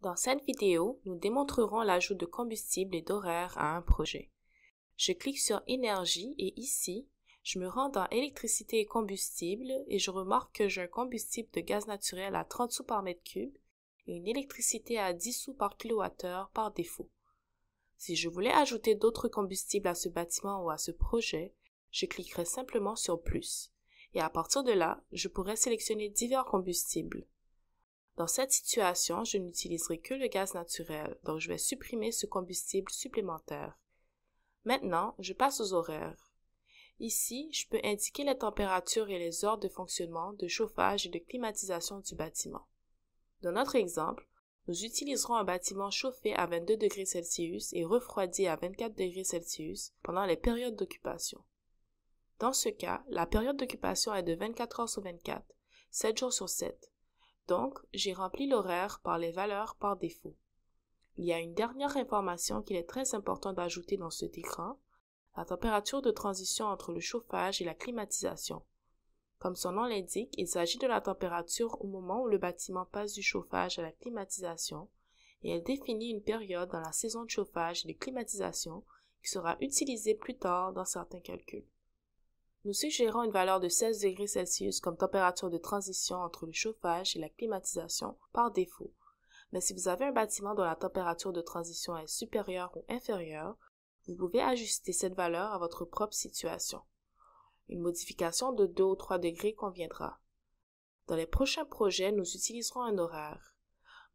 Dans cette vidéo, nous démontrerons l'ajout de combustible et d'horaire à un projet. Je clique sur Énergie et ici, je me rends dans Électricité et combustible et je remarque que j'ai un combustible de gaz naturel à 30 sous par mètre cube et une électricité à 10 sous par kilowattheure par défaut. Si je voulais ajouter d'autres combustibles à ce bâtiment ou à ce projet, je cliquerais simplement sur Plus et à partir de là, je pourrais sélectionner divers combustibles. Dans cette situation, je n'utiliserai que le gaz naturel, donc je vais supprimer ce combustible supplémentaire. Maintenant, je passe aux horaires. Ici, je peux indiquer les températures et les heures de fonctionnement, de chauffage et de climatisation du bâtiment. Dans notre exemple, nous utiliserons un bâtiment chauffé à 22 degrés Celsius et refroidi à 24 degrés Celsius pendant les périodes d'occupation. Dans ce cas, la période d'occupation est de 24 heures sur 24, 7 jours sur 7. Donc, j'ai rempli l'horaire par les valeurs par défaut. Il y a une dernière information qu'il est très important d'ajouter dans cet écran, la température de transition entre le chauffage et la climatisation. Comme son nom l'indique, il s'agit de la température au moment où le bâtiment passe du chauffage à la climatisation et elle définit une période dans la saison de chauffage et de climatisation qui sera utilisée plus tard dans certains calculs. Nous suggérons une valeur de 16 degrés Celsius comme température de transition entre le chauffage et la climatisation par défaut. Mais si vous avez un bâtiment dont la température de transition est supérieure ou inférieure, vous pouvez ajuster cette valeur à votre propre situation. Une modification de 2 ou 3 degrés conviendra. Dans les prochains projets, nous utiliserons un horaire.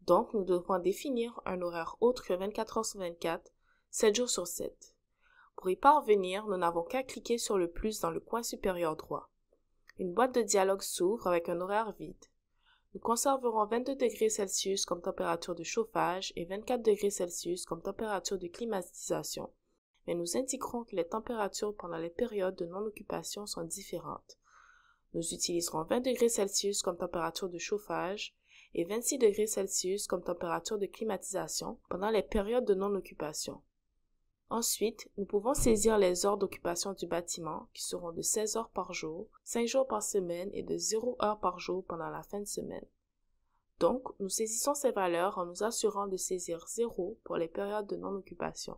Donc, nous devrons définir un horaire autre que 24 heures sur 24, 7 jours sur 7. Pour y parvenir, nous n'avons qu'à cliquer sur le plus dans le coin supérieur droit. Une boîte de dialogue s'ouvre avec un horaire vide. Nous conserverons 22 degrés Celsius comme température de chauffage et 24 degrés Celsius comme température de climatisation, mais nous indiquerons que les températures pendant les périodes de non-occupation sont différentes. Nous utiliserons 20 degrés Celsius comme température de chauffage et 26 degrés Celsius comme température de climatisation pendant les périodes de non-occupation. Ensuite, nous pouvons saisir les heures d'occupation du bâtiment qui seront de 16 heures par jour, 5 jours par semaine et de 0 heure par jour pendant la fin de semaine. Donc, nous saisissons ces valeurs en nous assurant de saisir 0 pour les périodes de non-occupation.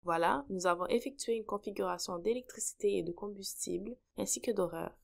Voilà, nous avons effectué une configuration d'électricité et de combustible ainsi que d'horaire.